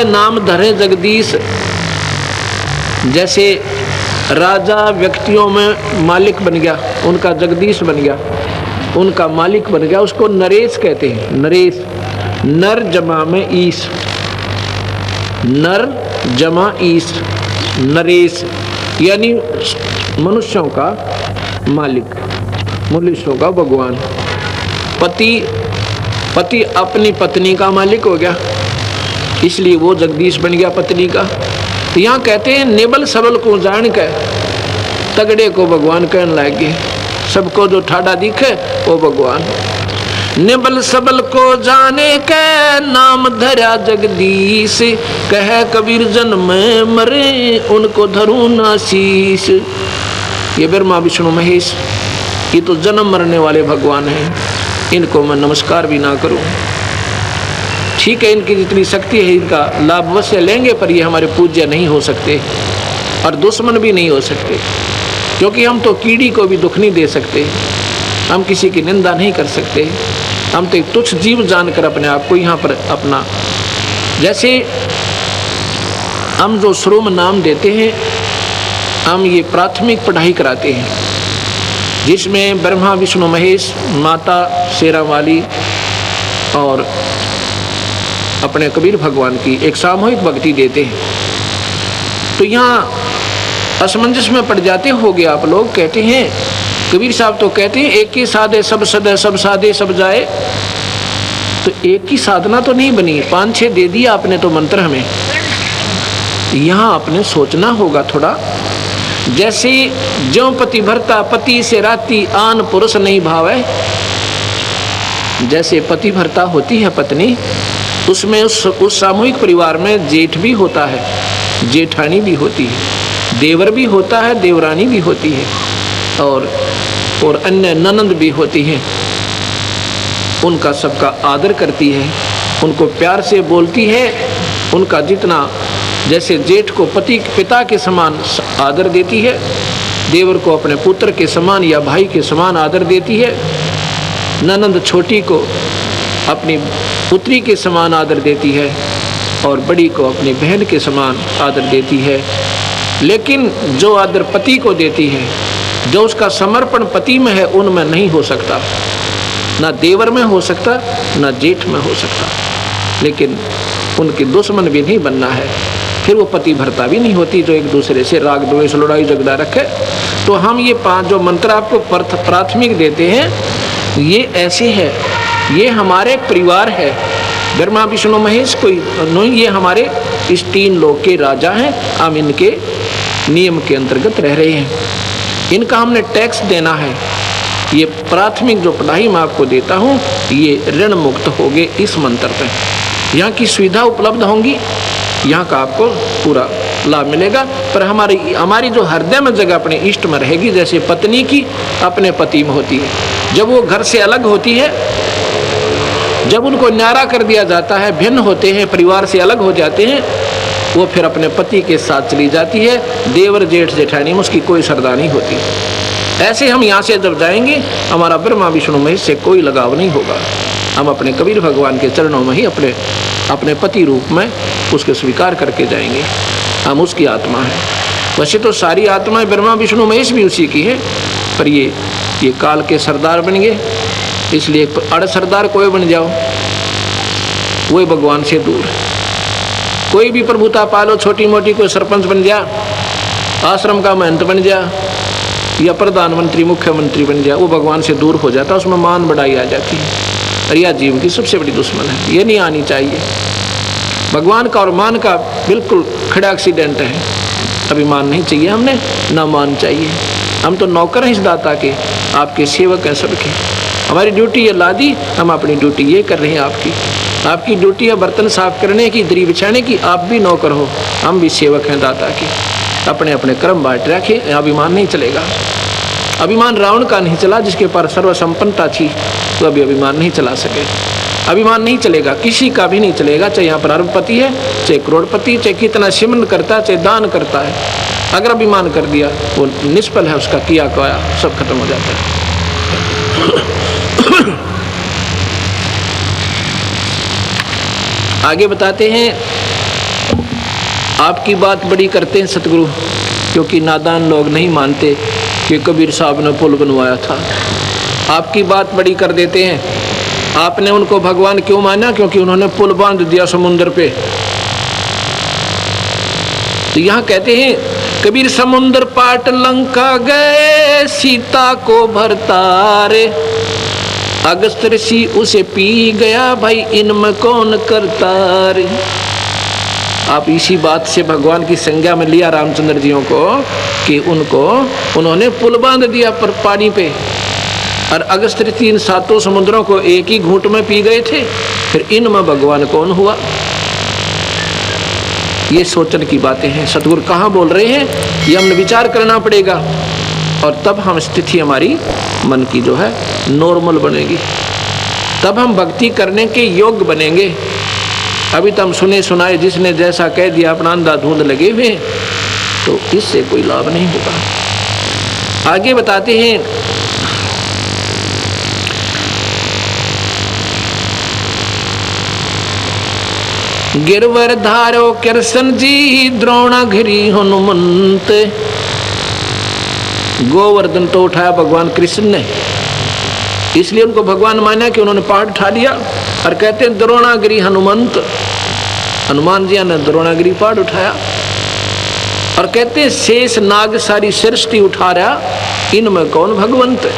नाम धरे जगदीश। जैसे राजा व्यक्तियों में मालिक बन गया, उनका जगदीश बन गया, उनका मालिक बन गया, उसको नरेश कहते हैं। नरेश, नर जमा में ईश, नर जमा ईश, नरेश यानी मनुष्यों का मालिक, मनुष्यों का भगवान। पति अपनी पत्नी का मालिक हो गया, इसलिए वो जगदीश बन गया पत्नी का। तो यहाँ कहते हैं नेबल सबल को जान के तगड़े को भगवान कहने लगे। सबको जो ठाडा दिखे वो भगवान। नेबल सबल को जाने के नाम धरा जगदीश, कह कबीर जन्म मरे उनको धरू ना शीश। ये ब्रह्मा विष्णु महेश, ये तो जन्म मरने वाले भगवान हैं, इनको मैं नमस्कार भी ना करूं। ठीक है, इनकी जितनी शक्ति है इनका लाभ अवश्य लेंगे, पर ये हमारे पूज्य नहीं हो सकते और दुश्मन भी नहीं हो सकते, क्योंकि हम तो कीड़ी को भी दुख नहीं दे सकते, हम किसी की निंदा नहीं कर सकते, हम तो एक तुच्छ जीव जानकर अपने आप को यहाँ पर अपना, जैसे हम जो शुरू में नाम देते हैं, हम ये प्राथमिक पढ़ाई कराते हैं जिसमें ब्रह्मा विष्णु महेश, माता शेरा वाली और अपने कबीर भगवान की एक सामूहिक भक्ति देते हैं। तो यहाँ असमंजस में पड़ जाते होगे आप लोग। कहते हैं कबीर साहब तो कहते हैं एक ही साधे सब सदे, सब साधे सब जाए। तो एक ही साधना तो नहीं बनी, 5-6 दे दिया आपने तो मंत्र हमें। यहाँ आपने सोचना होगा थोड़ा। जैसे ज्यों पति भरता पति से राती आन पुरुष नहीं भावे, जैसे पति भरता होती है पत्नी, उसमें उस सामूहिक परिवार में जेठ भी होता है, जेठानी भी होती है, देवर भी होता है, देवरानी भी होती है, और अन्य ननंद भी होती हैं। उनका सबका आदर करती है, उनको प्यार से बोलती है, उनका जितना, जैसे जेठ को पिता के समान आदर देती है, देवर को अपने पुत्र के समान या भाई के समान आदर देती है, ननंद छोटी को अपनी पुत्री के समान आदर देती है, और बड़ी को अपनी बहन के समान आदर देती है। लेकिन जो आदर पति को देती है, जो उसका समर्पण पति में है, उनमें नहीं हो सकता, ना देवर में हो सकता, ना जेठ में हो सकता। लेकिन उनके दुश्मन भी नहीं बनना है, फिर वो पति भरता भी नहीं होती जो एक दूसरे से राग द्वेष लड़ाई झगड़ा रखे। तो हम ये 5 जो मंत्र आपको प्राथमिक देते हैं, ये ऐसे है, ये हमारे परिवार है। ब्रह्मा विष्णु महेश कोई नहीं, ये हमारे इस 3 लोक के राजा हैं। हम इनके नियम के अंतर्गत रह रहे हैं, इनका हमने टैक्स देना है। ये प्राथमिक जो पढ़ाई मैं आपको देता हूँ, ये ऋण मुक्त हो गए इस मंत्र पे। यहाँ की सुविधा उपलब्ध होंगी, यहाँ का आपको पूरा लाभ मिलेगा। पर हमारी जो हृदय में जगह अपने इष्ट में रहेगी, जैसे पत्नी की अपने पति में होती है। जब वो घर से अलग होती है, जब उनको न्यारा कर दिया जाता है, भिन्न होते हैं, परिवार से अलग हो जाते हैं, वो फिर अपने पति के साथ चली जाती है। देवर जेठ जेठानी में उसकी कोई श्रद्धा नहीं होती। ऐसे हम यहाँ से जब जाएंगे, हमारा ब्रह्मा विष्णु महेश से कोई लगाव नहीं होगा। हम अपने कबीर भगवान के चरणों में ही अपने पति रूप में उसके स्वीकार करके जाएंगे। हम उसकी आत्मा है। वैसे तो सारी आत्माएं ब्रह्मा विष्णु महेश भी उसी की है, पर ये काल के सरदार बन गए, इसलिए अड़ सरदार कोई बन जाओ, वही भगवान से दूर। कोई भी प्रभुता पालो, छोटी मोटी, कोई सरपंच बन जा, आश्रम का महंत बन जा, या प्रधानमंत्री मुख्यमंत्री बन जा, वो भगवान से दूर हो जाता, उसमें मान बढ़ाई आ जाती है। और यह जीव की सबसे बड़ी दुश्मन है, ये नहीं आनी चाहिए। भगवान का और मान का बिल्कुल खड़ा एक्सीडेंट है। अभिमान नहीं चाहिए हमने, ना मान चाहिए। हम तो नौकर हैं इस दाता के, आपके सेवक हैं सबके। हमारी ड्यूटी ये ला दी, हम अपनी ड्यूटी ये कर रहे हैं। आपकी ड्यूटी है बर्तन साफ करने की, दरी बिछाने की। आप भी नौकर हो, हम भी सेवक हैं दाता के। अपने अपने कर्म बांट रखे, अभिमान नहीं चलेगा। अभिमान रावण का नहीं चला, जिसके पास सर्व संपन्नता थी, तो अभी अभिमान नहीं चला सके। अभिमान नहीं चलेगा, किसी का भी नहीं चलेगा, चाहे यहाँ पर अरबपति है, चाहे करोड़पति, चाहे कितना सिमरन करता है, चाहे दान करता है। अगर अभिमान कर दिया, वो निष्फल है, उसका किया कया सब खत्म हो जाता है। आगे बताते हैं आपकी बात बड़ी करते हैं सतगुरु, क्योंकि नादान लोग नहीं मानते कि कबीर साहब ने पुल बनवाया था। आपकी बात बड़ी कर देते हैं। आपने उनको भगवान क्यों माना? क्योंकि उन्होंने पुल बांध दिया समुद्र पे। तो यहाँ कहते हैं कबीर समुद्र पाट लंका गए, सीता को भरतारे, अगस्त ऋषि उसे पी गया, भाई इनमें कौन करता रे। आप इसी बात से भगवान की संज्ञा में लिया रामचंद्र जियों को कि उन्होंने पुल बांध दिया पर पानी पे, और अगस्त ऋषि इन सातों समुद्रों को एक ही घूंट में पी गए थे, फिर इनमें भगवान कौन हुआ? ये सोचने की बातें हैं। सतगुरु कहाँ बोल रहे हैं, ये हमने विचार करना पड़ेगा, और तब हम स्थिति हमारी मन की जो है नॉर्मल बनेगी, तब हम भक्ति करने के योग्य बनेंगे। अभी तो हम सुने सुनाए जिसने जैसा कह दिया, अपना अंधाधुंध लगे हुए, तो इससे कोई लाभ नहीं होगा। आगे बताते हैं, गिरवर धारो कृष्ण जी, द्रोणागिरी हनुमंत। गोवर्धन तो उठाया भगवान कृष्ण ने, इसलिए उनको भगवान माना कि उन्होंने पहाड़ उठा लिया। और कहते हैं द्रोणागिरी हनुमंत, हनुमान जी ने द्रोणागिरी पहाड़ उठाया। और कहते हैं शेष नाग सारी सृष्टि उठा रहा, इनमें कौन भगवंत?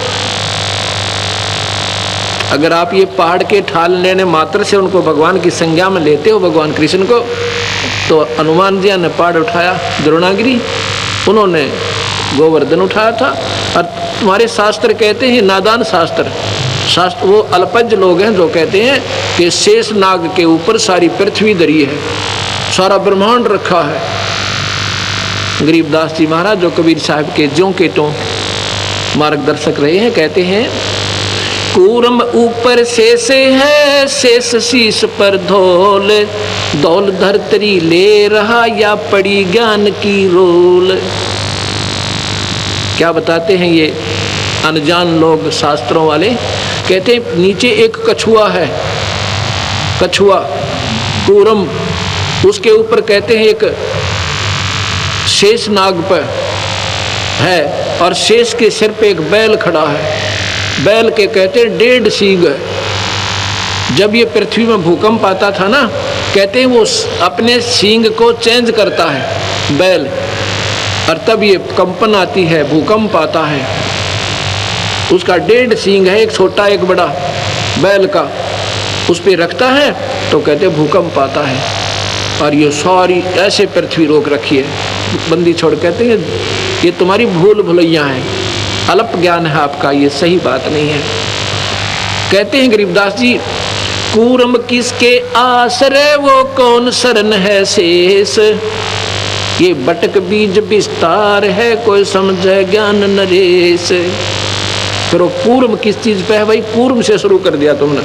अगर आप ये पहाड़ के ठाल लेने मात्र से उनको भगवान की संज्ञा में लेते हो, भगवान कृष्ण को, तो हनुमान जी ने पहाड़ उठाया द्रोणागिरी, उन्होंने गोवर्धन उठाया था। और तुम्हारे शास्त्र कहते हैं, नादान शास्त्र वो अल्पज्ञ लोग हैं जो कहते हैं कि शेष नाग के ऊपर सारी पृथ्वी धरी है, सारा ब्रह्मांड रखा है। गरीबदास जी महाराज जो कबीर साहब के ज्यों के त्यों मार्गदर्शक रहे हैं, कहते हैं कूर्म ऊपर शेष है, शेष शीश पर धौल, धौल धरतरी ले रहा या पड़ी ज्ञान की रोल। क्या बताते हैं ये अनजान लोग शास्त्रों वाले? कहते हैं नीचे एक कछुआ है, कछुआ कूर्म, उसके ऊपर कहते हैं एक शेष नाग पर है, और शेष के सिर पे एक बैल खड़ा है। बैल के कहते हैं 1.5 सींग है। जब ये पृथ्वी में भूकंप आता था ना, कहते हैं वो अपने सींग को चेंज करता है बैल, और तब ये कंपन आती है, भूकंप आता है। उसका 1.5 सींग है, एक छोटा एक बड़ा बैल का, उस पे रखता है तो कहते हैं भूकंप आता है। और ये सारी ऐसे पृथ्वी रोक रखी है, बंदी छोड़। कहते हैं ये तुम्हारी भूल भुलैया है, अल्प ज्ञान है आपका, ये सही बात नहीं है। कहते हैं गरीबदास जी, कूर्म किसके आश्रय वो कौन शरण है शेष, ये बटक बीज विस्तार है कोई समझे ज्ञान नरेश। फिर वो कूर्म किस चीज पे है भाई? कूर्म से शुरू कर दिया तुमने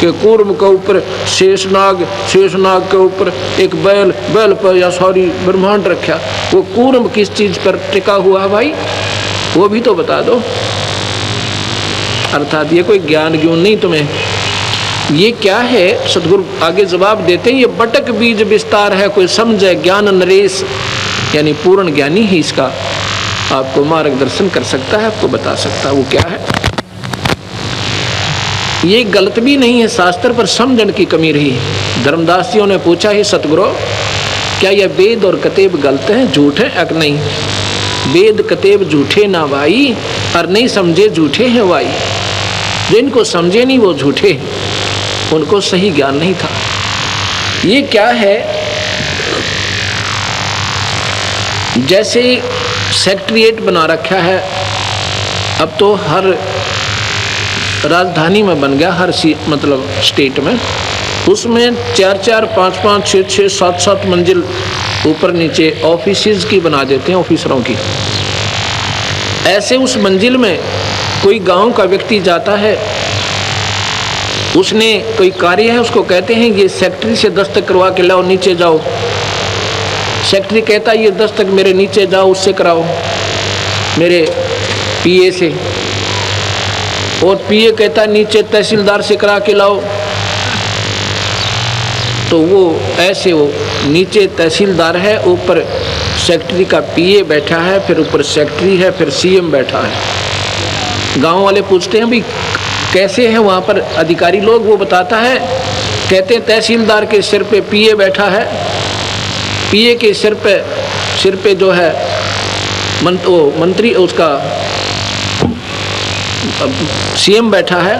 कि कूर्म के ऊपर शेषनाग, शेषनाग के ऊपर एक बैल, बैल पर या सॉरी ब्रह्मांड रखा। वो कूर्म किस चीज पर टिका हुआ है भाई? वो भी तो बता दो। अर्थात ये कोई ज्ञान ज्ञान नहीं तुम्हें, ये क्या है? सतगुरु आगे जवाब देते हैं, ये बटक बीज विस्तार है कोई समझे ज्ञान नरेश, यानी पूर्ण ज्ञानी ही इसका आपको मार्गदर्शन कर सकता है, आपको बता सकता है वो क्या है। ये गलत भी नहीं है, शास्त्र पर समझन की कमी रही। धर्मदास जियों ने पूछा है सतगुरु क्या यह वेद और कतेब गलत है, झूठ है? अक नहीं, वेद कतेब झूठे ना भाई, और नहीं समझे झूठे हैं भाई। जिनको समझे नहीं वो झूठे हैं, उनको सही ज्ञान नहीं था। ये क्या है? जैसे सेक्रेटेरिएट बना रखा है, अब तो हर राजधानी में बन गया, हर मतलब स्टेट में, उसमें 4-4, 5-5, 6-6, 7-7 मंजिल ऊपर नीचे ऑफिसेज की बना देते हैं, ऑफिसरों की। ऐसे उस मंजिल में कोई गांव का व्यक्ति जाता है, उसने कोई कार्य है, उसको कहते हैं ये सेक्रेटरी से दस्तक करवा के लाओ, नीचे जाओ। सेक्रेटरी कहता है ये दस्तक मेरे नीचे जाओ, उससे कराओ, मेरे पीए से। और पीए कहता है नीचे तहसीलदार से करा के लाओ। तो वो ऐसे वो नीचे तहसीलदार है, ऊपर सेक्रेटरी का पीए बैठा है, फिर ऊपर सेक्रेटरी है, फिर सीएम बैठा है। गांव वाले पूछते हैं भाई कैसे हैं वहाँ पर अधिकारी लोग, वो बताता है, कहते हैं तहसीलदार के सिर पे पीए बैठा है, पीए के सिर पे जो है मंत्री उसका सीएम बैठा है,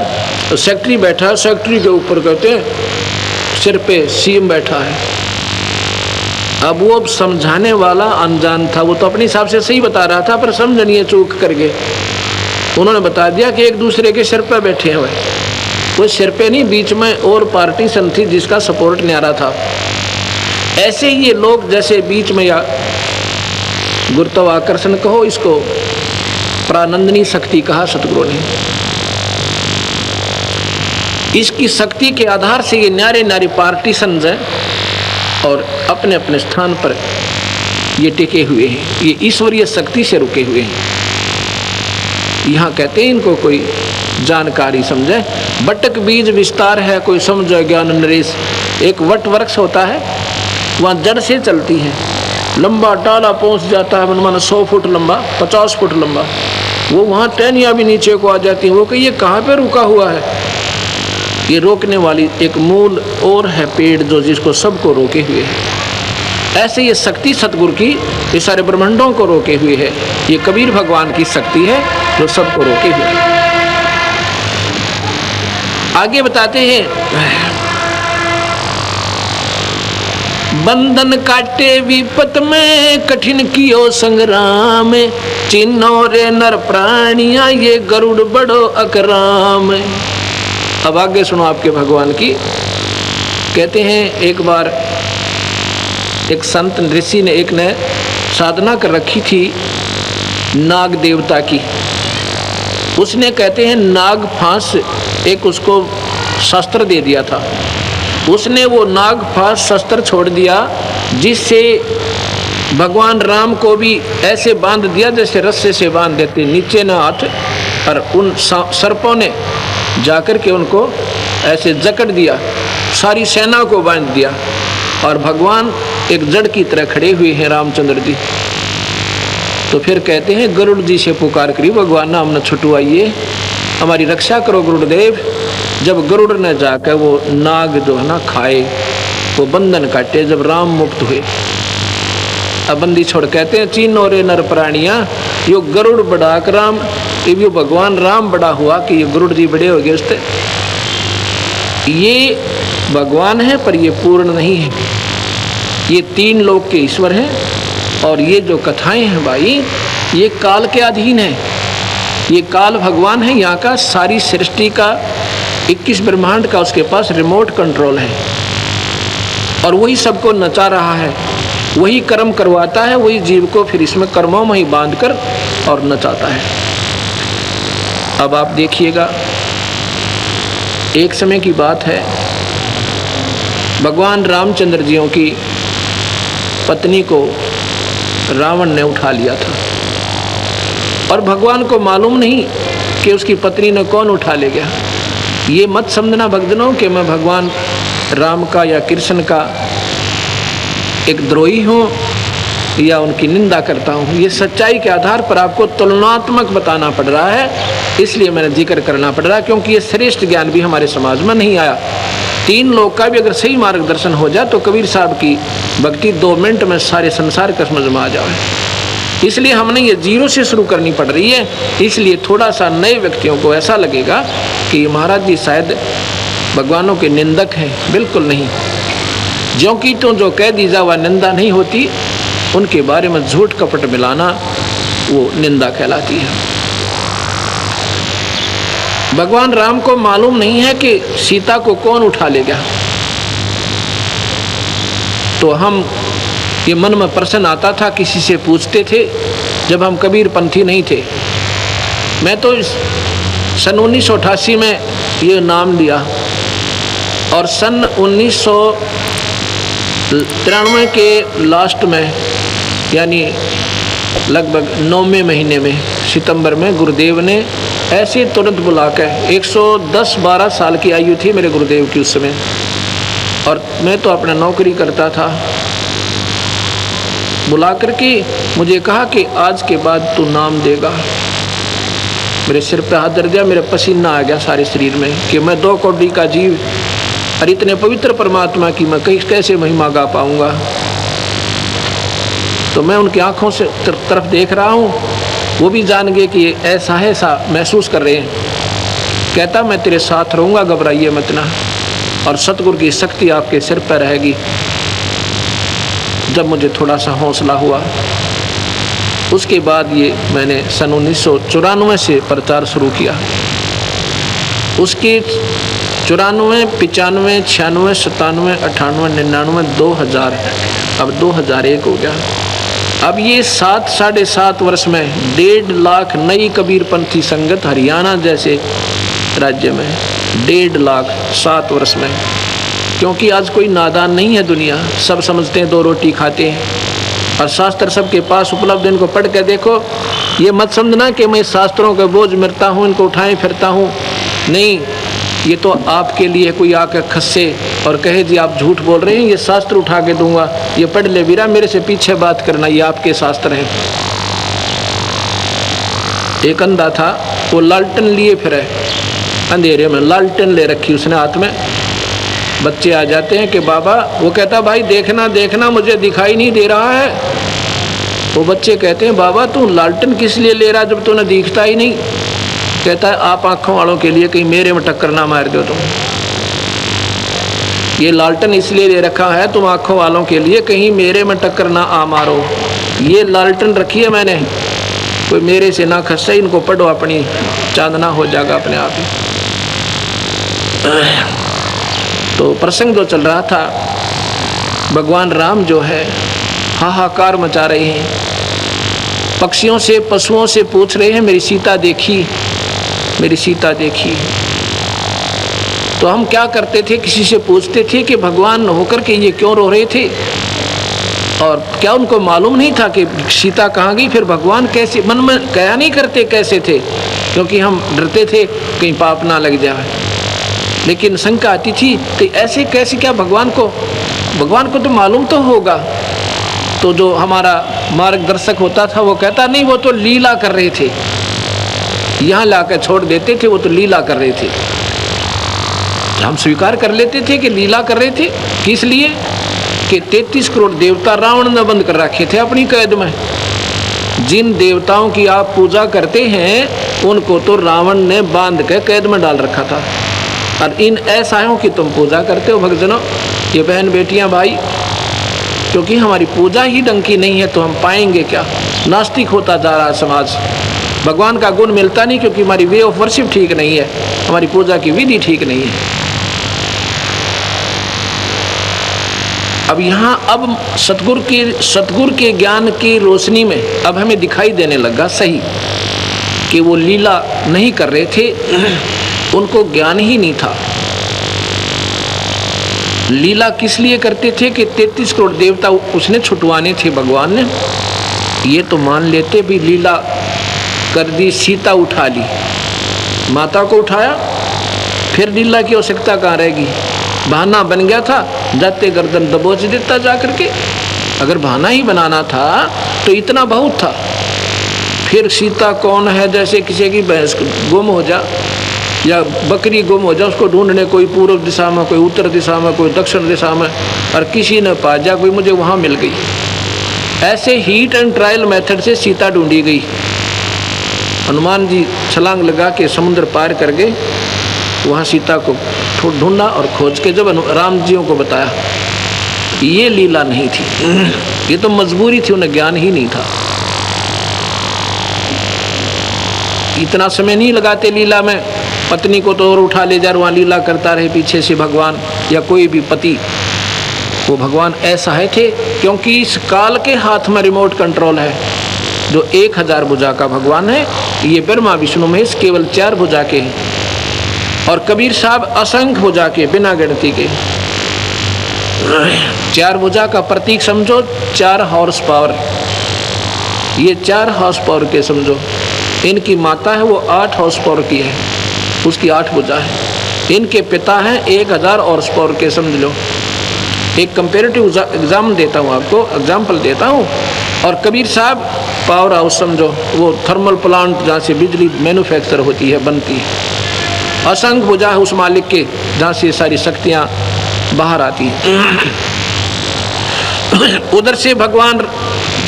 तो सेक्रेटरी बैठा है, सेक्रेटरी के ऊपर कहते हैं सिर पे सीएम बैठा है। अब वो समझाने वाला अनजान था, वो तो अपने हिसाब से सही बता रहा था, पर समझनिए चूक कर गए। उन्होंने बता दिया कि एक दूसरे के सिर पे बैठे हैं। वो सिर पे नहीं, बीच में और पार्टी सन थी जिसका सपोर्ट न्यारा था। ऐसे ही ये लोग जैसे बीच में, या गुरुत्वाकर्षण कहो, इसको प्रानंदनी शक्ति कहा सतगुरु ने, इसकी शक्ति के आधार से ये न्यारे न्यारे पार्टीशंस हैं और अपने अपने स्थान पर ये टिके हुए हैं, ये ईश्वरीय शक्ति से रुके हुए हैं। यहाँ कहते हैं इनको कोई जानकारी समझे, बटक बीज विस्तार है, कोई समझे ज्ञान नरेश। एक वट वृक्ष होता है, वहाँ जड़ से चलती है, लंबा टाला पहुँच जाता है, मानो 100 फुट लंबा, 50 फुट लंबा, वो वहाँ टहनियाँ भी नीचे को आ जाती हैं। वो कहिए कहाँ पे रुका हुआ है, ये रोकने वाली एक मूल और है पेड़ जो जिसको सबको रोके हुए है। ऐसे ये शक्ति सतगुरु की ये सारे ब्रह्मांडों को रोके हुए है। ये कबीर भगवान की शक्ति है जो सबको रोके हुए है। आगे बताते हैं, बंधन काटे विपत में, कठिन कियो संग्राम, चिन्हो रे नर प्राणिया, ये गरुड़ बड़ो अकराम। अब आगे सुनो आपके भगवान की। कहते हैं एक बार एक संत ऋषि ने एक ने साधना कर रखी थी नाग देवता की। उसने कहते हैं नाग फांस एक उसको शस्त्र दे दिया था। उसने वो नाग फांस शस्त्र छोड़ दिया, जिससे भगवान राम को भी ऐसे बांध दिया जैसे रस्से से बांध देते, नीचे न हाथ, और उन सर्पों ने जाकर के उनको ऐसे जकड़ दिया, सारी सेना को बांध दिया, और भगवान एक जड़ की तरह खड़े हुए हैं रामचंद्र जी। तो फिर कहते हैं गरुड़ जी से पुकार करी, भगवान नाम न छुटवाइए, हमारी रक्षा करो गुरुदेव। जब गरुड़ ने जाकर वो नाग जो है ना खाए, वो बंधन काटे, जब राम मुक्त हुए, अब बंदी छोड़, कहते हैं चीनो रे नर प्राणिया, यो गरुड़ बड़ा राम, ये भगवान राम बड़ा हुआ कि ये गरुड़ जी बड़े हो गए उससे। ये भगवान है पर ये पूर्ण नहीं है, ये 3 लोक के ईश्वर हैं। और ये जो कथाएं हैं भाई, ये काल के अधीन है। ये काल भगवान है यहाँ का, सारी सृष्टि का 21 ब्रह्मांड का उसके पास रिमोट कंट्रोल है, और वही सबको नचा रहा है, वही कर्म करवाता है, वही जीव को फिर इसमें कर्मों में ही बांधकर और नचाता है। अब आप देखिएगा, एक समय की बात है, भगवान रामचंद्र जियों की पत्नी को रावण ने उठा लिया था, और भगवान को मालूम नहीं कि उसकी पत्नी ने कौन उठा ले गया। ये मत समझना भक्तजनों कि मैं भगवान राम का या कृष्ण का एक द्रोही हूँ या उनकी निंदा करता हूँ। ये सच्चाई के आधार पर आपको तुलनात्मक बताना पड़ रहा है, इसलिए मैंने जिक्र करना पड़ रहा है, क्योंकि ये श्रेष्ठ ज्ञान भी हमारे समाज में नहीं आया। 3 लोग का भी अगर सही मार्गदर्शन हो जाए तो कबीर साहब की भक्ति 2 मिनट में सारे संसार का समझ में आ जाए। इसलिए हमने ये 0 से शुरू करनी पड़ रही है। इसलिए थोड़ा सा नए व्यक्तियों को ऐसा लगेगा कि ये महाराज जी शायद भगवानों के निंदक हैं, बिल्कुल नहीं। ज्यों की तो जो कह दी जा वह निंदा नहीं होती, उनके बारे में झूठ कपट मिलाना वो निंदा कहलाती है। भगवान राम को मालूम नहीं है कि सीता को कौन उठा ले गया, तो हम ये मन में प्रश्न आता था, किसी से पूछते थे जब हम कबीर पंथी नहीं थे। मैं तो सन 1988 में ये नाम लिया, और सन 1993 के लास्ट में, यानी लगभग 9वें महीने में, सितंबर में, गुरुदेव ने ऐसे तुरंत बुलाकर, 110-12 साल की आयु थी मेरे गुरुदेव की उस समय, और मैं तो अपना नौकरी करता था। बुला करके मुझे कहा कि आज के बाद तू नाम देगा। मेरे सिर पे हाथ धर दिया, मेरे पसीना आ गया सारे शरीर में कि मैं 2 कौड़ी का जीव और इतने पवित्र परमात्मा की मैं कैसे महिमा गा पाऊंगा। तो मैं उनकी आंखों से तरफ देख रहा हूँ, वो भी जान गए कि ऐसा है, ऐसा महसूस कर रहे हैं। कहता मैं तेरे साथ रहूँगा, घबराइए मत ना, और सतगुरु की शक्ति आपके सिर पर रहेगी। जब मुझे थोड़ा सा हौसला हुआ, उसके बाद ये मैंने सन 1994 से प्रचार शुरू किया। उसके 94, 95, 96, 97, 98, 99, 2000, अब 2001 हो गया। अब ये 7-7.5 वर्ष में 1.5 लाख नई कबीरपंथी संगत हरियाणा जैसे राज्य में 1.5 लाख 7 वर्ष में। क्योंकि आज कोई नादान नहीं है दुनिया, सब समझते हैं 2 रोटी खाते हैं और शास्त्र सबके पास उपलब्ध। इनको पढ़ के देखो, ये मत समझना कि मैं शास्त्रों के बोझ मिरता हूँ, इनको उठाए फिरता हूँ, नहीं। ये तो आपके लिए कोई आकर खस्से और कहे जी आप झूठ बोल रहे हैं, ये शास्त्र उठा के दूंगा, ये पढ़ ले वीरा, मेरे से पीछे बात करना, ये आपके शास्त्र हैं। एक अंधा था, वो लालटेन लिए फिरे, अंधेरे में लालटेन ले रखी उसने हाथ में। बच्चे आ जाते हैं कि बाबा, वो कहता भाई देखना देखना मुझे दिखाई नहीं दे रहा है। वो बच्चे कहते हैं बाबा तू लालटेन किस लिए ले रहा जब तूने दिखता ही नहीं। कहता है आप आंखों वालों के लिए कहीं मेरे में टक्कर ना मार दो तुम। ये लालटेन इसलिए ले रखा है तुम आंखों वालों के लिए, कहीं मेरे में टक्कर ना आ मारो। ये लालटेन रखी है मैंने, कोई मेरे से ना खस्से, इनको पढ़ो, अपनी चांदना हो जाएगा अपने आप ही। तो प्रसंग जो चल रहा था, भगवान राम जो है हाहाकार मचा रहे हैं, पक्षियों से पशुओं से पूछ रहे हैं मेरी सीता देखी, मेरी सीता देखी। तो हम क्या करते थे, किसी से पूछते थे कि भगवान होकर के ये क्यों रो रहे थे, और क्या उनको मालूम नहीं था कि सीता कहाँ गई। फिर भगवान कैसे, मन में क्या नहीं करते कैसे थे, क्योंकि हम डरते थे कहीं पाप ना लग जाए। लेकिन शंका आती थी कि ऐसे कैसे, क्या भगवान को तो मालूम तो होगा। तो जो हमारा मार्गदर्शक होता था वो कहता नहीं, वो तो लीला कर रहे थे, यहाँ लाकर छोड़ देते थे, वो तो लीला कर रहे थे। हम स्वीकार कर लेते थे कि लीला कर रहे थे। किस लिए कि 33 करोड़ देवता रावण ने बंद कर रखे थे अपनी कैद में। जिन देवताओं की आप पूजा करते हैं उनको तो रावण ने बांध के कैद में डाल रखा था, और इन ऐसाओं की तुम पूजा करते हो। भक्तजनों, ये बहन बेटियां भाई, क्योंकि हमारी पूजा ही ढंग की नहीं है तो हम पाएंगे क्या। नास्तिक होता जा रहा है समाज, भगवान का गुण मिलता नहीं क्योंकि हमारी वे ऑफ वर्शिप ठीक नहीं है, हमारी पूजा की विधि ठीक नहीं है। अब यहाँ अब सतगुरु के ज्ञान की रोशनी में अब हमें दिखाई देने लगा सही कि वो लीला नहीं कर रहे थे, उनको ज्ञान ही नहीं था। लीला किस लिए करते थे कि 33 करोड़ देवता उसने छुटवाने थे भगवान ने। ये तो मान लेते भी लीला कर दी, सीता उठा ली, माता को उठाया, फिर लीला की आवश्यकता कहाँ रहेगी। बहाना बन गया था, जाते गर्दन दबोच देता जा करके। अगर बहाना ही बनाना था तो इतना बहुत था। फिर सीता कौन है, जैसे किसी की भैंस गुम हो जा या बकरी गुम हो जाए, उसको ढूंढने कोई पूर्व दिशा में, कोई उत्तर दिशा में, कोई दक्षिण दिशा में, और किसी ने पा जा कोई मुझे वहाँ मिल गई। ऐसे हीट एंड ट्रायल मेथड से सीता ढूंढी गई। हनुमान जी छलांग लगा के समुद्र पार कर गए, वहाँ सीता को ढूंढा और खोज के जब राम जियों को बताया। ये लीला नहीं थी, ये तो मजबूरी थी, उन्हें ज्ञान ही नहीं था। इतना समय नहीं लगाते लीला में, पत्नी को तो और उठा ले जा, वहाँ लीला करता रहे पीछे से भगवान या कोई भी पति। वो भगवान ऐसा है थे क्योंकि इस काल के हाथ में रिमोट कंट्रोल है। जो 1000 भुजा का भगवान है, ये ब्रह्मा विष्णु महेश केवल 4 भुजा के हैं, और कबीर साहब असंख्य भुजा के, बिना गिनती के। 4 भुजा का प्रतीक समझो 4 हॉर्स पावर, ये 4 हॉर्स पावर के समझो। इनकी माता है वो 8 हॉर्स पावर की है, उसकी 8 भुजा है। इनके पिता हैं 1000 हॉर्स पावर के, समझ लो। एक कंपेरेटिव एग्जाम देता हूँ आपको, एग्जाम्पल देता हूँ। और कबीर साहब पावर हाउस समझो, वो थर्मल प्लांट जहाँ से बिजली मैन्युफैक्चर होती है, बनती है। असंख्य भुजा है उस मालिक के, जहाँ से सारी शक्तियाँ बाहर आती हैं। उधर से भगवान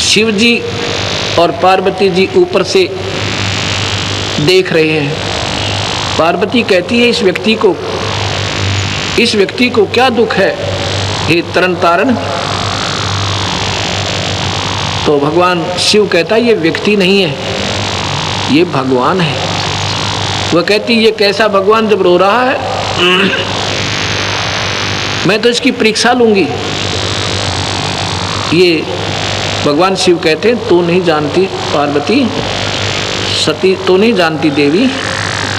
शिव जी और पार्वती जी ऊपर से देख रहे हैं। पार्वती कहती है, इस व्यक्ति को क्या दुख है हे तरन तारण? तो भगवान शिव कहता है, ये व्यक्ति नहीं है, ये भगवान है। वह कहती, ये कैसा भगवान जब रो रहा है? मैं तो इसकी परीक्षा लूंगी। ये भगवान शिव कहते हैं, तू नहीं जानती पार्वती, सती तू नहीं जानती देवी,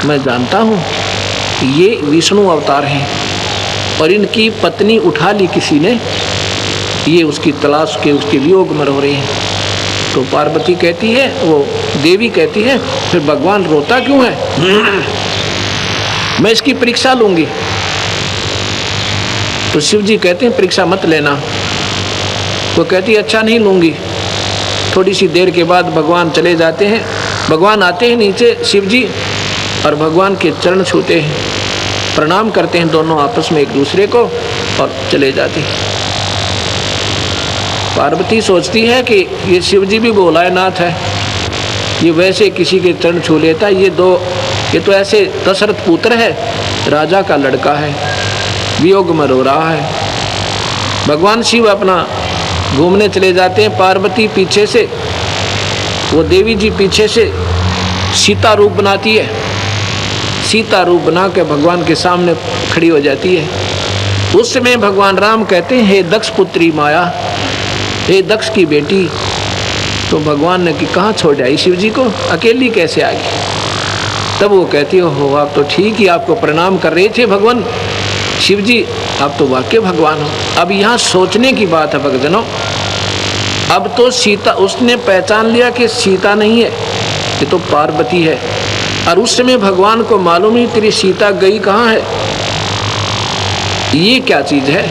मैं जानता हूँ। ये विष्णु अवतार हैं और इनकी पत्नी उठा ली किसी ने, ये उसकी तलाश के उसके वियोग में रो रही हैं। तो पार्वती कहती है, वो देवी कहती है, फिर भगवान रोता क्यों है? मैं इसकी परीक्षा लूंगी। तो शिव जी कहते हैं, परीक्षा मत लेना। वो कहती है, अच्छा नहीं लूंगी। थोड़ी सी देर के बाद भगवान चले जाते हैं। भगवान आते हैं नीचे, शिव जी, और भगवान के चरण छूते हैं, प्रणाम करते हैं दोनों आपस में एक दूसरे को और चले जाते हैं। पार्वती सोचती है कि ये शिव जी भी भोलानाथ है, ये वैसे किसी के चरण छू लेता है। ये तो ऐसे दशरथ पुत्र है, राजा का लड़का है, वियोग में रो रहा है। भगवान शिव अपना घूमने चले जाते हैं। पार्वती पीछे से, वो देवी जी पीछे से सीता रूप बनाती है। सीता रूप बना के भगवान के सामने खड़ी हो जाती है। उस समय भगवान राम कहते हैं, हे दक्ष पुत्री माया, हे दक्ष की बेटी। तो भगवान ने कि कहाँ छोड़ आई शिव जी को, अकेली कैसे आ गई? तब वो कहती हो, आप तो ठीक ही आपको प्रणाम कर रहे थे भगवान शिव जी, आप तो वाकई भगवान हो। अब यहाँ सोचने की बात है भक्तजनों, अब तो सीता, उसने पहचान लिया कि सीता नहीं है, ये तो पार्वती है। और उस समय भगवान को मालूम ही तेरी सीता गई कहाँ है, ये क्या चीज़ है,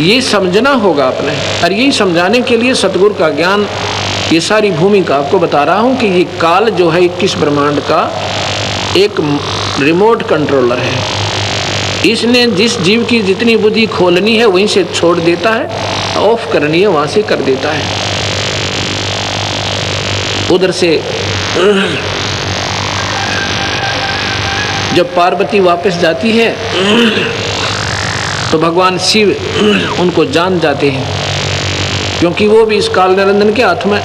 ये समझना होगा अपने। और यही समझाने के लिए सतगुरु का ज्ञान, ये सारी भूमिका आपको बता रहा हूँ कि ये काल जो है 21 ब्रह्मांड का एक रिमोट कंट्रोलर है। इसने जिस जीव की जितनी बुद्धि खोलनी है वहीं से छोड़ देता है, ऑफ करनी है वहां से कर देता है। उधर से जब पार्वती वापस जाती है तो भगवान शिव उनको जान जाते हैं, क्योंकि वो भी इस काल निरंजन के हाथ में।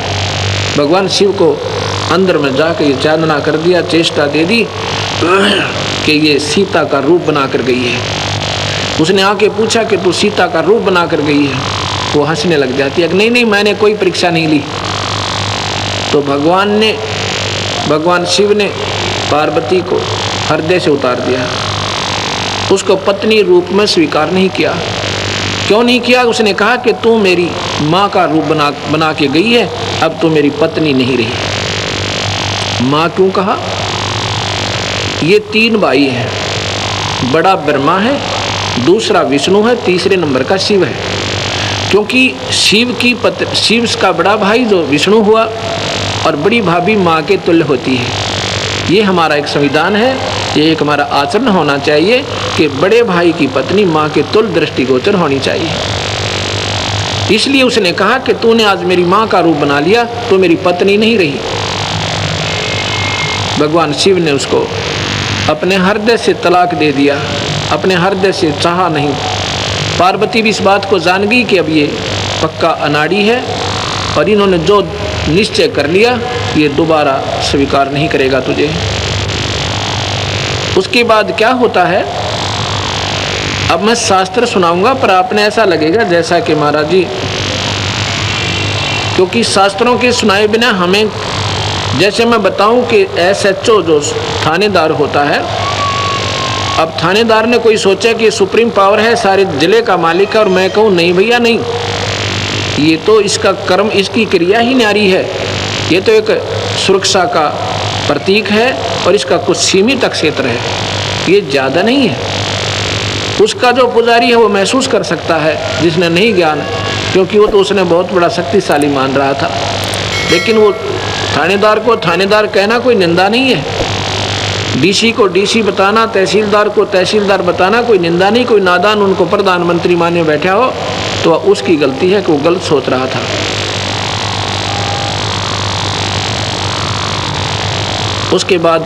भगवान शिव को अंदर में जाकर ये चांदना कर दिया, चेष्टा दे दी कि ये सीता का रूप बना कर गई है। उसने आके पूछा कि तू सीता का रूप बना कर गई है? वो हंसने लग जाती है कि नहीं, मैंने कोई परीक्षा नहीं ली। तो भगवान शिव ने पार्वती को हृदय से उतार दिया, उसको पत्नी रूप में स्वीकार नहीं किया। क्यों नहीं किया? उसने कहा कि तू मेरी माँ का रूप बना के गई है, अब तू मेरी पत्नी नहीं रही। माँ क्यों कहा? ये 3 भाई हैं, बड़ा ब्रह्मा है, दूसरा विष्णु है, तीसरे नंबर का शिव है। क्योंकि शिव का बड़ा भाई जो विष्णु हुआ और बड़ी भाभी माँ के तुल्य होती है। ये हमारा एक संविधान है, ये एक हमारा आचरण होना चाहिए कि बड़े भाई की पत्नी माँ के तुल्य दृष्टिगोचर होनी चाहिए। इसलिए उसने कहा कि तूने आज मेरी माँ का रूप बना लिया, तो मेरी पत्नी नहीं रही। भगवान शिव ने उसको अपने हृदय से तलाक दे दिया, अपने हृदय से चाहा नहीं। पार्वती भी इस बात को जान गई कि अब ये पक्का अनाड़ी है और इन्होंने जो निश्चय कर लिया ये दोबारा स्वीकार नहीं करेगा तुझे। उसके बाद क्या होता है, अब मैं शास्त्र सुनाऊंगा पर आपने ऐसा लगेगा जैसा कि महाराज जी, क्योंकि शास्त्रों के सुनाए बिना हमें, जैसे मैं बताऊं कि SHO जो थानेदार होता है, अब थानेदार ने कोई सोचा कि सुप्रीम पावर है, सारे जिले का मालिक है, और मैं कहूँ नहीं भैया नहीं, ये तो इसका कर्म, इसकी क्रिया ही न्यारी है, ये तो एक सुरक्षा का प्रतीक है और इसका कुछ सीमित क्षेत्र है, ये ज़्यादा नहीं है। उसका जो पुजारी है वो महसूस कर सकता है, जिसने नहीं ज्ञान, क्योंकि वो तो उसने बहुत बड़ा शक्तिशाली मान रहा था। लेकिन वो थानेदार को थानेदार कहना कोई निंदा नहीं है, डीसी को डीसी बताना, तहसीलदार को तहसीलदार बताना कोई निंदा नहीं। कोई नादान उनको प्रधानमंत्री माने बैठा हो तो उसकी गलती है कि वो गलत सोच रहा था। उसके बाद